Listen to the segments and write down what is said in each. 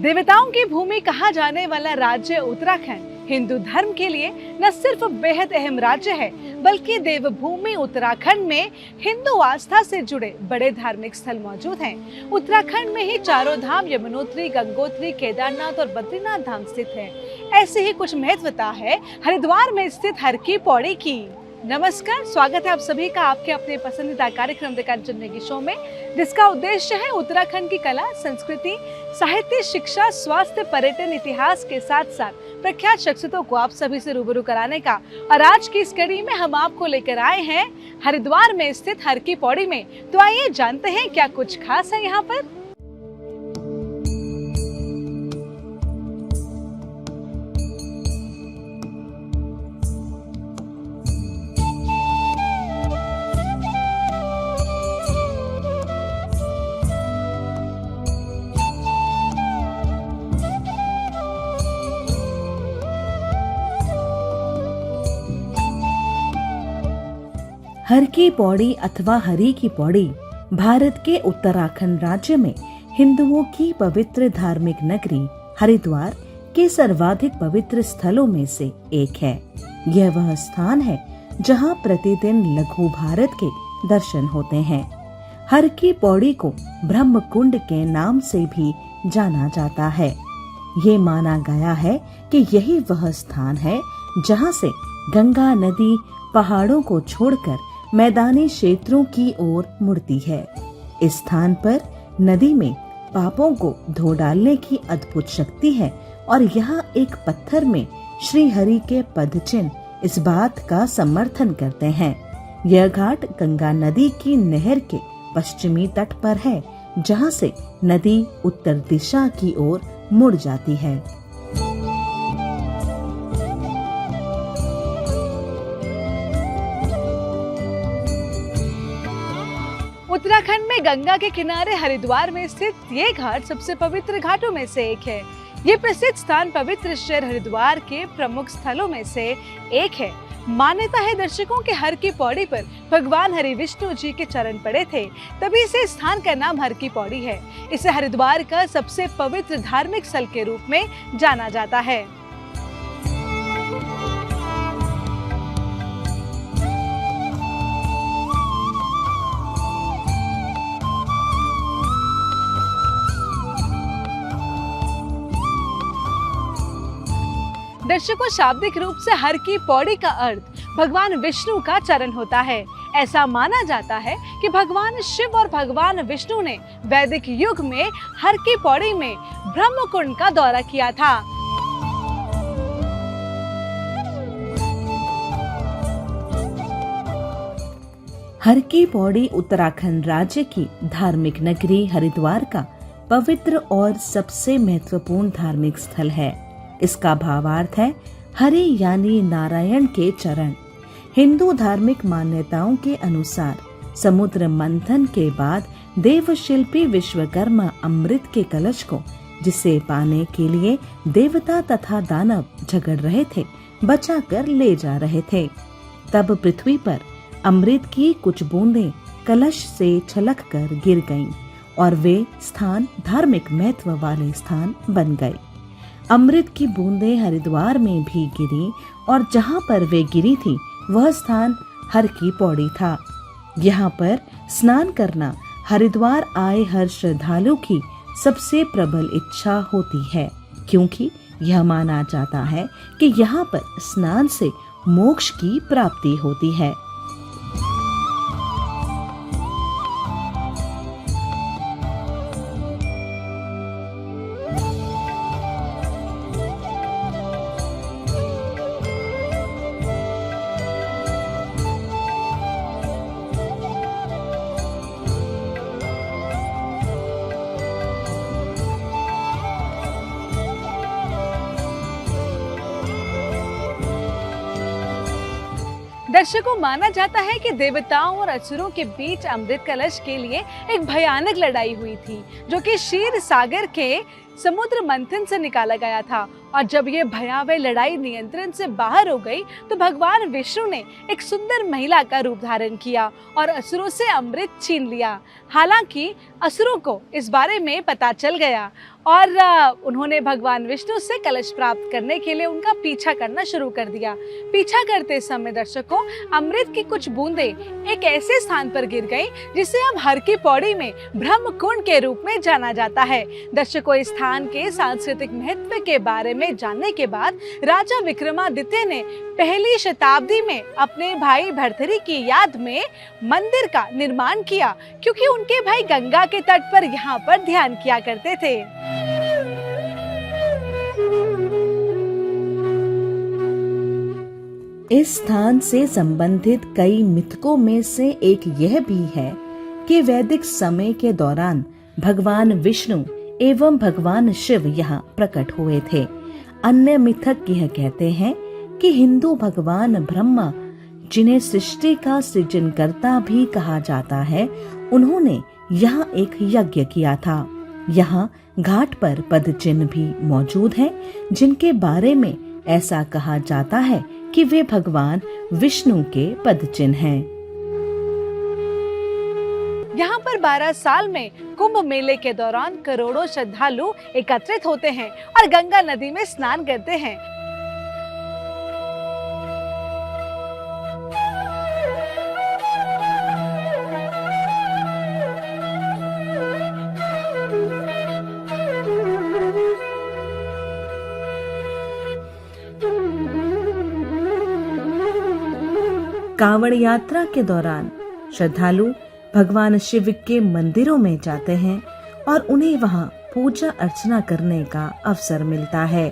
देवताओं की भूमि कहा जाने वाला राज्य उत्तराखंड हिंदू धर्म के लिए न सिर्फ बेहद अहम राज्य है, बल्कि देवभूमि उत्तराखंड में हिंदू आस्था से जुड़े बड़े धार्मिक स्थल मौजूद हैं। उत्तराखंड में ही चारों धाम यमुनोत्री, गंगोत्री, केदारनाथ और बद्रीनाथ धाम स्थित है। ऐसी ही कुछ महत्वता है हरिद्वार में स्थित हर की पौड़ी की। नमस्कार, स्वागत है आप सभी का आपके अपने पसंदीदा कार्यक्रम देकर जिंदगी शो में, जिसका उद्देश्य है उत्तराखंड की कला, संस्कृति, साहित्य, शिक्षा, स्वास्थ्य, पर्यटन, इतिहास के साथ साथ प्रख्यात शख्सियतों को आप सभी से रूबरू कराने का। और आज की इस कड़ी में हम आपको लेकर आए हैं हरिद्वार में स्थित हर की पौड़ी में। तो आइए जानते हैं क्या कुछ खास है यहाँ पर। हर की पौड़ी अथवा हरि की पौड़ी भारत के उत्तराखंड राज्य में हिंदुओं की पवित्र धार्मिक नगरी हरिद्वार के सर्वाधिक पवित्र स्थलों में से एक है। यह वह स्थान है जहां प्रतिदिन लघु भारत के दर्शन होते हैं। हर की पौड़ी को ब्रह्म कुंड के नाम से भी जाना जाता है। ये माना गया है कि यही वह स्थान है जहां से गंगा नदी पहाड़ों को छोड़कर मैदानी क्षेत्रों की ओर मुड़ती है। इस स्थान पर नदी में पापों को धो डालने की अद्भुत शक्ति है और यहाँ एक पत्थर में श्री हरि के पद चिन्ह इस बात का समर्थन करते हैं। यह घाट गंगा नदी की नहर के पश्चिमी तट पर है, जहाँ से नदी उत्तर दिशा की ओर मुड़ जाती है। उत्तराखंड में गंगा के किनारे हरिद्वार में स्थित ये घाट सबसे पवित्र घाटों में से एक है। ये प्रसिद्ध स्थान पवित्र शहर हरिद्वार के प्रमुख स्थलों में से एक है। मान्यता है दर्शकों के हर की पौड़ी पर भगवान हरि विष्णु जी के चरण पड़े थे, तभी से स्थान का नाम हर की पौड़ी है। इसे हरिद्वार का सबसे पवित्र धार्मिक स्थल के रूप में जाना जाता है। दर्शकों, शाब्दिक रूप से हर की पौड़ी का अर्थ भगवान विष्णु का चरण होता है। ऐसा माना जाता है कि भगवान शिव और भगवान विष्णु ने वैदिक युग में हर की पौड़ी में ब्रह्म कुंड का दौरा किया था। हर की पौड़ी उत्तराखंड राज्य की धार्मिक नगरी हरिद्वार का पवित्र और सबसे महत्वपूर्ण धार्मिक स्थल है। इसका भावार्थ है हरि यानी नारायण के चरण। हिंदू धार्मिक मान्यताओं के अनुसार समुद्र मंथन के बाद देवशिल्पी विश्वकर्मा अमृत के कलश को, जिसे पाने के लिए देवता तथा दानव झगड़ रहे थे, बचाकर ले जा रहे थे। तब पृथ्वी पर अमृत की कुछ बूंदें कलश से छलककर गिर गईं और वे स्थान धार्मिक महत्व वाले स्थान बन गए। अमृत की बूंदें हरिद्वार में भी गिरी और जहाँ पर वे गिरी थी वह स्थान हर की पौड़ी था। यहाँ पर स्नान करना हरिद्वार आए हर श्रद्धालु की सबसे प्रबल इच्छा होती है, क्योंकि यह माना जाता है कि यहाँ पर स्नान से मोक्ष की प्राप्ति होती है। दर्शकों, माना जाता है कि देवताओं और असुरों के बीच अमृत कलश के लिए एक भयानक लड़ाई हुई थी, जो कि क्षीर सागर के समुद्र मंथन से निकाला गया था। और जब ये भयावह लड़ाई नियंत्रण से बाहर हो गई तो भगवान विष्णु ने एक सुंदर महिला का रूप धारण किया और असुरों से अमृत छीन लिया। हालांकि असुरों को इस बारे में पता चल गया और उन्होंने भगवान विष्णु से कलश प्राप्त करने के लिए उनका पीछा करना शुरू कर दिया। पीछा करते समय दर्शकों, अमृत की कुछ बूंदें एक ऐसे स्थान पर गिर गई जिसे अब हर की पौड़ी में ब्रह्म कुंड के रूप में जाना जाता है। दर्शकों, इस स्थान के सांस्कृतिक महत्व के बारे में जानने के बाद राजा विक्रमादित्य ने पहली शताब्दी में अपने भाई भर्तृहरि की याद में मंदिर का निर्माण किया, क्योंकि उनके भाई गंगा के तट पर यहाँ पर ध्यान किया करते थे। इस स्थान से संबंधित कई मिथकों में से एक यह भी है कि वैदिक समय के दौरान भगवान विष्णु एवं भगवान शिव यहाँ प्रकट हुए थे। अन्य मिथक यह कहते हैं कि हिंदू भगवान ब्रह्मा, जिन्हें सृष्टि का सृजनकर्ता भी कहा जाता है, उन्होंने यहाँ एक यज्ञ किया था। यहाँ घाट पर पद चिन्ह भी मौजूद हैं, जिनके बारे में ऐसा कहा जाता है कि वे भगवान विष्णु के पद चिन्ह हैं। यहाँ पर 12 साल में कुंभ मेले के दौरान करोड़ों श्रद्धालु एकत्रित होते हैं और गंगा नदी में स्नान करते हैं। कांवड़ यात्रा के दौरान श्रद्धालु भगवान शिव के मंदिरों में जाते हैं और उन्हें वहां पूजा अर्चना करने का अवसर मिलता है।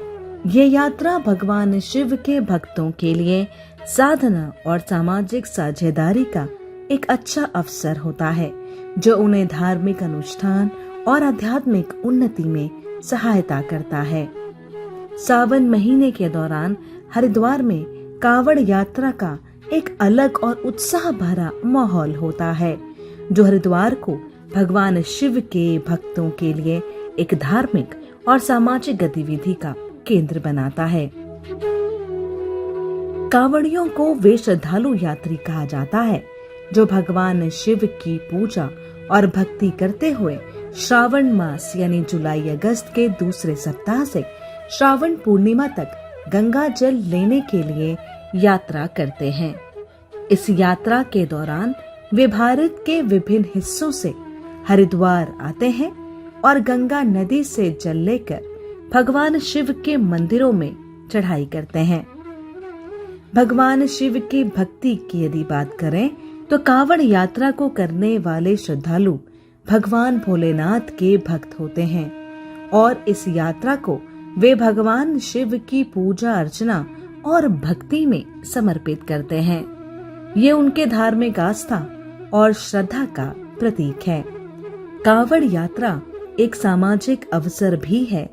ये यात्रा भगवान शिव के भक्तों के लिए साधना और सामाजिक साझेदारी का एक अच्छा अवसर होता है, जो उन्हें धार्मिक अनुष्ठान और आध्यात्मिक उन्नति में सहायता करता है। सावन महीने के दौरान हरिद्वार में कांवड़ यात्रा का एक अलग और उत्साह भरा माहौल होता है, जो हरिद्वार को भगवान शिव के भक्तों के लिए एक धार्मिक और सामाजिक गतिविधि का केंद्र बनाता है। कांवड़ियों को वे श्रद्धालु यात्री कहा जाता है जो भगवान शिव की पूजा और भक्ति करते हुए श्रावण मास यानी जुलाई अगस्त के दूसरे सप्ताह से श्रावण पूर्णिमा तक गंगा जल लेने के लिए यात्रा करते हैं। इस यात्रा के दौरान वे भारत के विभिन्न हिस्सों से हरिद्वार आते हैं और गंगा नदी से जल लेकर भगवान शिव के मंदिरों में चढ़ाई करते हैं। भगवान शिव की भक्ति की यदि बात करें तो कांवड़ यात्रा को करने वाले श्रद्धालु भगवान भोलेनाथ के भक्त होते हैं और इस यात्रा को वे भगवान शिव की पूजा अर्चना और भक्ति में समर्पित करते हैं। ये उनके धार्मिक आस्था और श्रद्धा का प्रतीक है। कांवड़ यात्रा एक सामाजिक अवसर भी है,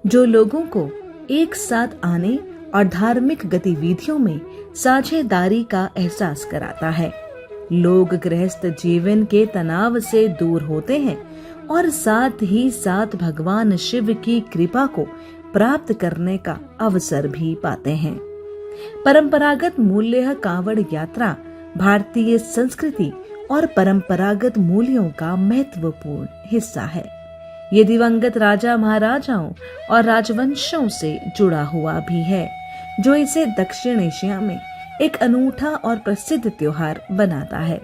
जो लोगों को एक साथ आने और धार्मिक गतिविधियों में साझेदारी का एहसास कराता है। लोग गृहस्थ जीवन के तनाव से दूर होते हैं और साथ ही साथ भगवान शिव की कृपा को प्राप्त करने का अवसर भी पाते हैं। परंपरागत मूल्य कांवड़ यात्रा भारतीय संस्कृति और परंपरागत मूल्यों का महत्वपूर्ण हिस्सा है। ये दिवंगत राजा महाराजाओं और राजवंशों से जुड़ा हुआ भी है, जो इसे दक्षिण एशिया में एक अनूठा और प्रसिद्ध त्योहार बनाता है।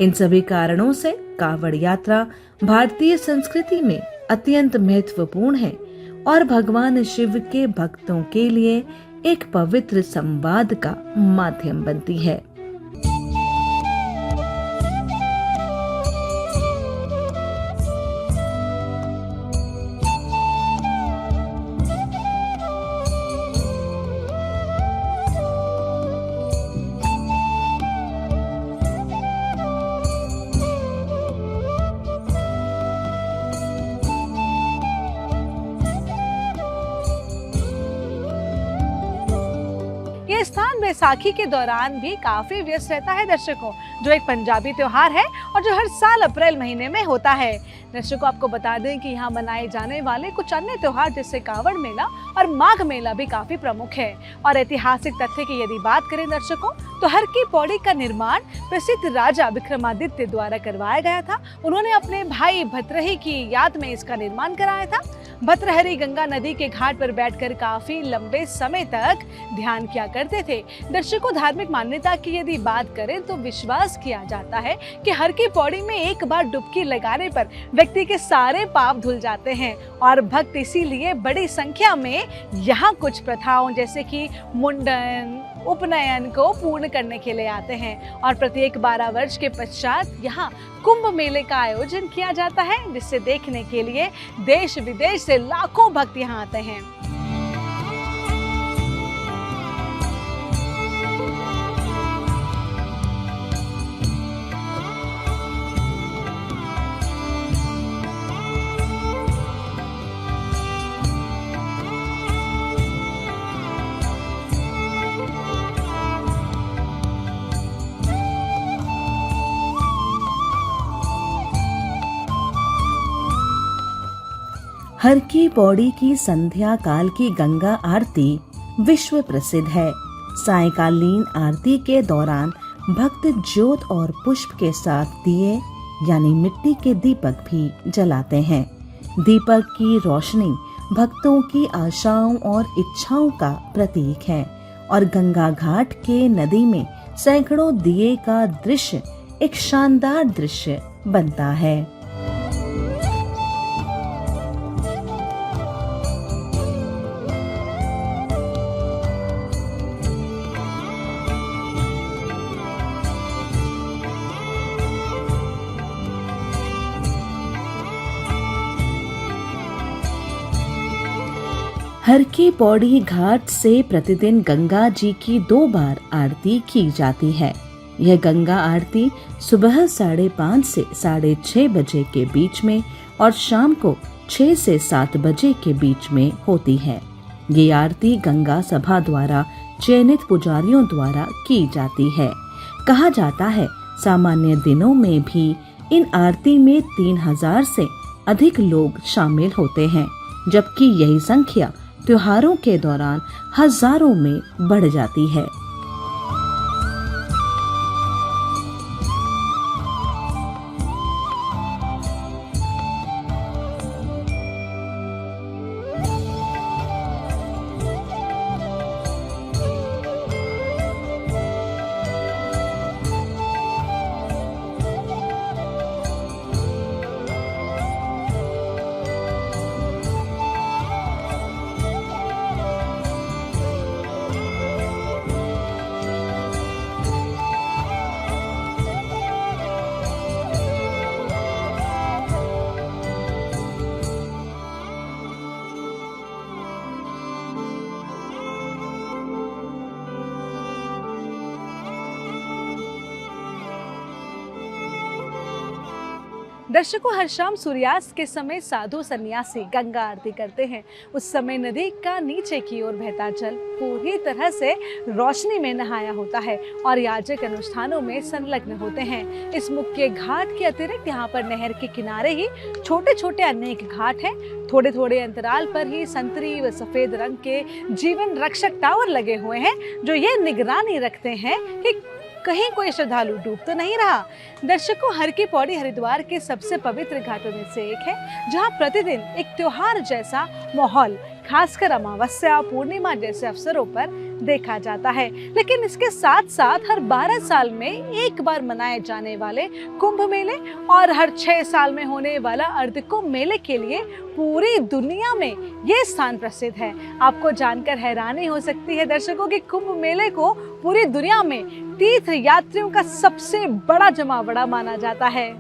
इन सभी कारणों से कांवड़ यात्रा भारतीय संस्कृति में अत्यंत महत्वपूर्ण है और भगवान शिव के भक्तों के लिए एक पवित्र संवाद का माध्यम बनती है। ये स्थान बैसाखी के दौरान भी काफी व्यस्त रहता है दर्शकों, जो एक पंजाबी त्योहार है और जो हर साल अप्रैल महीने में होता है। दर्शकों, आपको बता दें कि यहाँ मनाए जाने वाले कुछ अन्य त्योहार जैसे कावड़ मेला और माघ मेला भी काफी प्रमुख है। और ऐतिहासिक तथ्य की यदि बात करें दर्शकों, तो हर की पौड़ी का निर्माण प्रसिद्ध राजा विक्रमादित्य द्वारा करवाया गया था। उन्होंने अपने भाई भतरही की याद में इसका निर्माण कराया था। भतरहरी गंगा नदी के घाट पर बैठकर काफी लंबे समय तक ध्यान किया करते थे। दर्शकों, धार्मिक मान्यता की यदि बात करें तो विश्वास किया जाता है कि हर की पौड़ी में एक बार डुबकी लगाने पर व्यक्ति के सारे पाप धुल जाते हैं और भक्त इसीलिए बड़ी संख्या में यहाँ कुछ प्रथाओं जैसे कि मुंडन, उपनयन को पूर्ण करने के लिए आते हैं। और प्रत्येक 12 वर्ष के पश्चात यहाँ कुंभ मेले का आयोजन किया जाता है, जिसे देखने के लिए देश विदेश से लाखों भक्त यहाँ आते हैं। हर की पौड़ी की संध्या काल की गंगा आरती विश्व प्रसिद्ध है। सायंकालीन आरती के दौरान भक्त ज्योत और पुष्प के साथ दिए यानी मिट्टी के दीपक भी जलाते हैं। दीपक की रोशनी भक्तों की आशाओं और इच्छाओं का प्रतीक है और गंगा घाट के नदी में सैकड़ों दिए का दृश्य एक शानदार दृश्य बनता है। हर की पौड़ी घाट से प्रतिदिन गंगा जी की 2 बार आरती की जाती है। यह गंगा आरती सुबह 5:30 से 6:30 बजे के बीच में और शाम को 6 से 7 बजे के बीच में होती है। ये आरती गंगा सभा द्वारा चयनित पुजारियों द्वारा की जाती है। कहा जाता है सामान्य दिनों में भी इन आरती में 3000 से अधिक लोग शामिल होते हैं, जबकि यही संख्या त्योहारों के दौरान हजारों में बढ़ जाती है। दर्शकों, हर शाम सूर्यास्त के समय साधु सन्यासी गंगा आरती करते हैं। उस समय नदी का नीचे की ओर बहता जल पूरी तरह से रोशनी में नहाया होता है और याजक अनुष्ठानों में संलग्न होते हैं। इस मुख्य घाट के अतिरिक्त यहाँ पर नहर के किनारे ही छोटे छोटे अनेक घाट हैं। थोड़े थोड़े अंतराल पर ही संतरी व सफेद रंग के जीवन रक्षक टावर लगे हुए हैं, जो ये निगरानी रखते हैं कि कहीं कोई श्रद्धालु डूब तो नहीं रहा। दर्शकों, हर की पौड़ी हरिद्वार के सबसे पवित्र घाटों में से एक है, जहां प्रतिदिन एक त्योहार जैसा माहौल खासकर अमावस्या पूर्णिमा जैसे अवसरों पर देखा जाता है। लेकिन इसके साथ साथ हर 12 साल में एक बार मनाए जाने वाले कुंभ मेले और हर 6 साल में होने वाला अर्धकुंभ मेले के लिए पूरी दुनिया में ये स्थान प्रसिद्ध है। आपको जानकर हैरानी हो सकती है दर्शकों कि कुंभ मेले को पूरी दुनिया में तीर्थ यात्रियों का सबसे बड़ा जमावड़ा माना जाता है।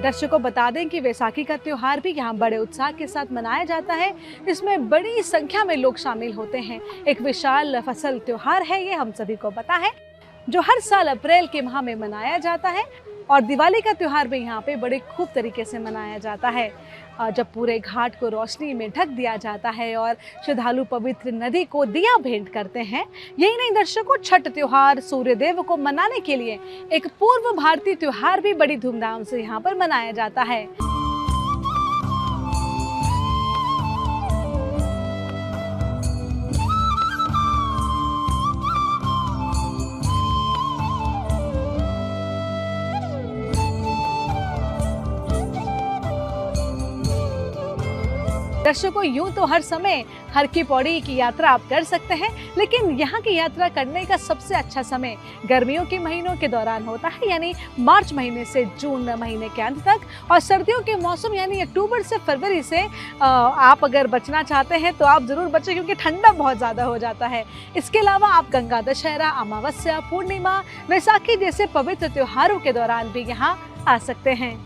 दर्शकों बता दें कि वैसाखी का त्योहार भी यहाँ बड़े उत्साह के साथ मनाया जाता है। इसमें बड़ी संख्या में लोग शामिल होते हैं। एक विशाल फसल त्योहार है ये, हम सभी को पता है, जो हर साल अप्रैल के माह में मनाया जाता है। और दिवाली का त्योहार भी यहाँ पे बड़े खूब तरीके से मनाया जाता है, जब पूरे घाट को रोशनी में ढक दिया जाता है और श्रद्धालु पवित्र नदी को दिया भेंट करते हैं। यही नहीं दर्शकों, छठ त्योहार सूर्यदेव को मनाने के लिए एक पूर्व भारतीय त्योहार भी बड़ी धूमधाम से यहाँ पर मनाया जाता है। दर्शकों यूं तो हर समय हर की पौड़ी की यात्रा आप कर सकते हैं, लेकिन यहाँ की यात्रा करने का सबसे अच्छा समय गर्मियों के महीनों के दौरान होता है, यानी मार्च महीने से जून महीने के अंत तक। और सर्दियों के मौसम यानी अक्टूबर से फरवरी से आप अगर बचना चाहते हैं तो आप ज़रूर बचें, क्योंकि ठंडा बहुत ज़्यादा हो जाता है। इसके अलावा आप गंगा दशहरा, अमावस्या, पूर्णिमा, वैसाखी जैसे पवित्र त्योहारों के दौरान भी यहाँ आ सकते हैं।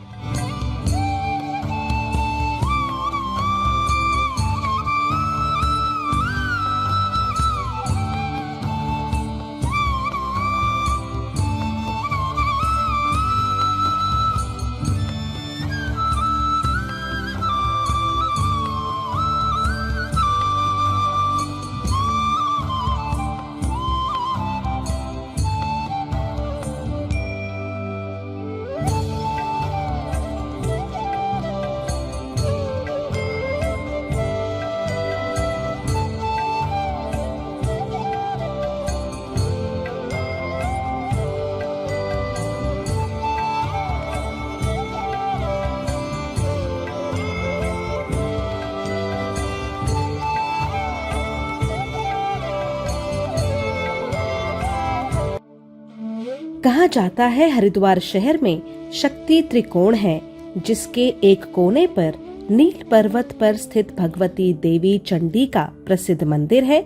कहा जाता है हरिद्वार शहर में शक्ति त्रिकोण है, जिसके एक कोने पर नील पर्वत पर स्थित भगवती देवी चंडी का प्रसिद्ध मंदिर है,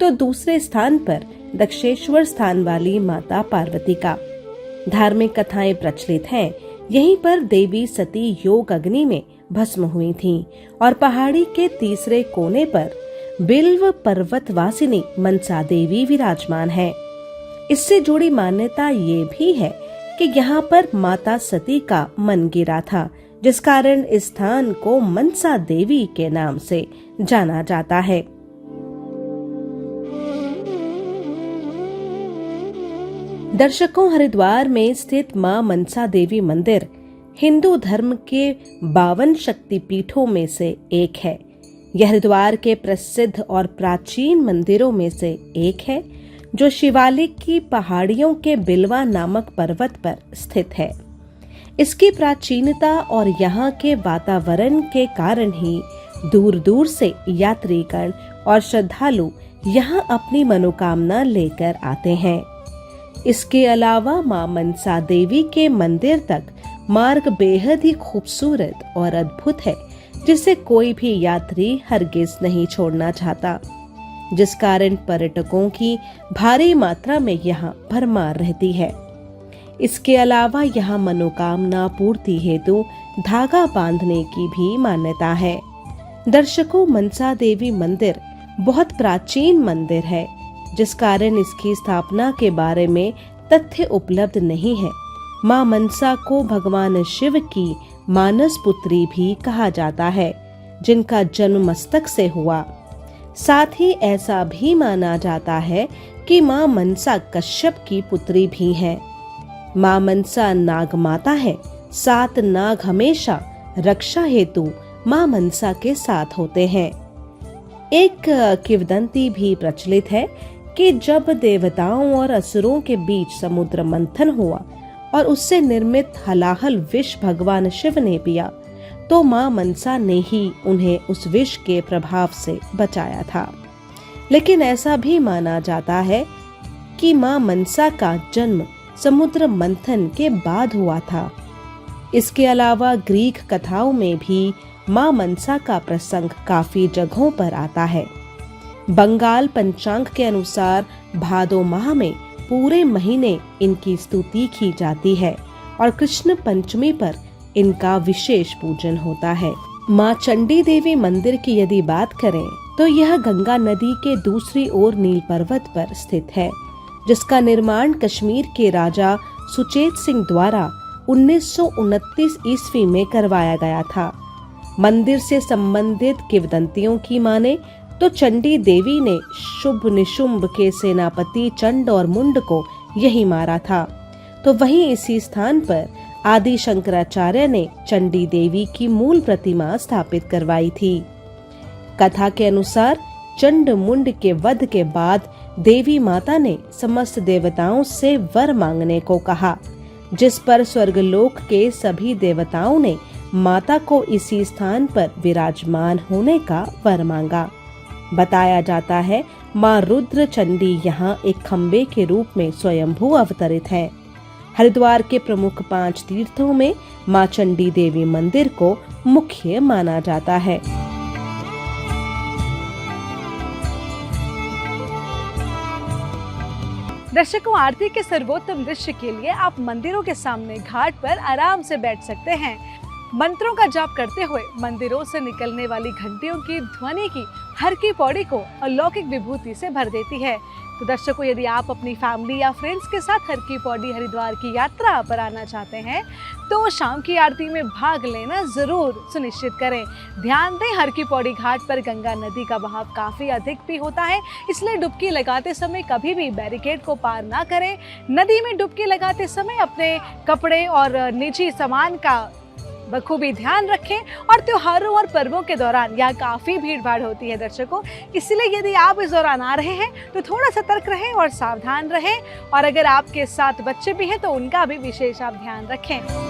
तो दूसरे स्थान पर दक्षेश्वर स्थान वाली माता पार्वती का। धार्मिक कथाएं प्रचलित हैं। यहीं पर देवी सती योग अग्नि में भस्म हुई थीं और पहाड़ी के तीसरे कोने पर बिल्व पर्वत वासिनी मनसा देवी विराजमान है। इससे जुड़ी मान्यता ये भी है कि यहाँ पर माता सती का मन गिरा था, जिस कारण इस स्थान को मनसा देवी के नाम से जाना जाता है। दर्शकों, हरिद्वार में स्थित मां मनसा देवी मंदिर हिंदू धर्म के 52 शक्तिपीठों में से एक है। यह हरिद्वार के प्रसिद्ध और प्राचीन मंदिरों में से एक है, जो शिवालिक की पहाड़ियों के बिलवा नामक पर्वत पर स्थित है। इसकी प्राचीनता और यहाँ के वातावरण के कारण ही दूर दूर से यात्रीगण और श्रद्धालु यहाँ अपनी मनोकामना लेकर आते हैं। इसके अलावा मां मनसा देवी के मंदिर तक मार्ग बेहद ही खूबसूरत और अद्भुत है, जिसे कोई भी यात्री हरगिज नहीं छोड़ना चाहता, जिस कारण पर्यटकों की भारी मात्रा में यहाँ भरमार रहती है। इसके अलावा यहाँ मनोकामना पूर्ति हेतु धागा बांधने की भी मान्यता है। दर्शकों, मनसा देवी मंदिर बहुत प्राचीन मंदिर है, जिस कारण इसकी स्थापना के बारे में तथ्य उपलब्ध नहीं है। मां मनसा को भगवान शिव की मानस पुत्री भी कहा जाता है, जिनका जन्म मस्तक से हुआ। साथ ही ऐसा भी माना जाता है कि मां मनसा कश्यप की पुत्री भी हैं। मां मनसा नाग माता है। 7 नाग हमेशा रक्षा हेतु मां मनसा के साथ होते हैं। एक किंवदंती भी प्रचलित है कि जब देवताओं और असुरों के बीच समुद्र मंथन हुआ और उससे निर्मित हलाहल विष भगवान शिव ने पिया, तो मां मनसा ने ही उन्हें उस विष के प्रभाव से बचाया था। लेकिन ऐसा भी माना जाता है कि मां मनसा का जन्म समुद्र मंथन के बाद हुआ था। इसके अलावा ग्रीक कथाओं में भी मां मनसा का प्रसंग काफी जगहों पर आता है। बंगाल पंचांग के अनुसार भादो माह में पूरे महीने इनकी स्तुति की जाती है और कृष्ण पंचमी पर इनका विशेष पूजन होता है। मां चंडी देवी मंदिर की यदि बात करें तो यह गंगा नदी के दूसरी ओर नील पर्वत पर स्थित है, जिसका निर्माण कश्मीर के राजा सुचेत सिंह द्वारा 1929 ईस्वी में करवाया गया था। मंदिर से संबंधित किंवदंतियों की माने तो चंडी देवी ने शुभ निशुंभ के सेनापति चंड और मुंड को यही मारा था। तो वहीं इसी स्थान पर आदि शंकराचार्य ने चंडी देवी की मूल प्रतिमा स्थापित करवाई थी। कथा के अनुसार चंड मुंड के वध के बाद देवी माता ने समस्त देवताओं से वर मांगने को कहा, जिस पर स्वर्गलोक के सभी देवताओं ने माता को इसी स्थान पर विराजमान होने का वर मांगा। बताया जाता है मां रुद्र चंडी यहाँ एक खम्बे के रूप में स्वयंभू अवतरित है। हरिद्वार के प्रमुख 5 तीर्थों में मां चंडी देवी मंदिर को मुख्य माना जाता है। दर्शकों, आरती के सर्वोत्तम दृश्य के लिए आप मंदिरों के सामने घाट पर आराम से बैठ सकते हैं। मंत्रों का जाप करते हुए मंदिरों से निकलने वाली घंटियों की ध्वनि की हर की पौड़ी को अलौकिक विभूति से भर देती है। तो दर्शकों, यदि आप अपनी फैमिली या फ्रेंड्स के साथ हर की पौड़ी हरिद्वार की यात्रा पर आना चाहते हैं तो शाम की आरती में भाग लेना जरूर सुनिश्चित करें। ध्यान दें, हर की पौड़ी घाट पर गंगा नदी का बहाव काफी अधिक भी होता है, इसलिए डुबकी लगाते समय कभी भी बैरिकेड को पार ना करें। नदी में डुबकी लगाते समय अपने कपड़े और निजी सामान का बखूबी ध्यान रखें। और त्योहारों और पर्वों के दौरान यहाँ काफ़ी भीड़ भाड़ होती है दर्शकों, इसलिए यदि आप इस दौरान आ रहे हैं तो थोड़ा सतर्क रहें और सावधान रहें। और अगर आपके साथ बच्चे भी हैं तो उनका भी विशेष आप ध्यान रखें।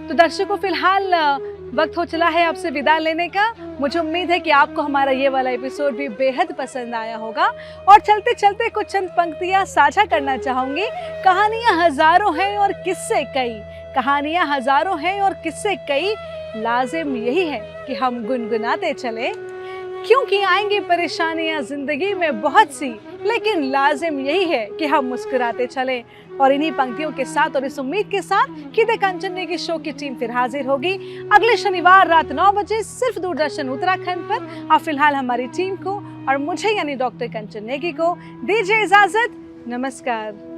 तो दर्शकों, फिलहाल वक्त हो चला है आपसे विदा लेने का। मुझे उम्मीद है कि आपको हमारा ये वाला एपिसोड भी बेहद पसंद आया होगा। और चलते चलते कुछ चंद पंक्तियाँ साझा करना चाहूँगी। कहानियाँ हजारों हैं और किस्से कई, कहानियाँ हजारों हैं और किस्से कई, लाजिम यही है कि हम गुनगुनाते चले, क्योंकि आएंगी परेशानियां जिंदगी में बहुत सी, लेकिन लाजिम यही है कि हम मुस्कुराते चलें। और इन्हीं पंक्तियों के साथ और इस उम्मीद के साथ कि द कंचन नेगी शो की टीम फिर हाजिर होगी अगले शनिवार रात 9 बजे सिर्फ दूरदर्शन उत्तराखंड पर। और फिलहाल हमारी टीम को और मुझे यानी डॉक्टर कंचन नेगी को दीजिए इजाजत। नमस्कार।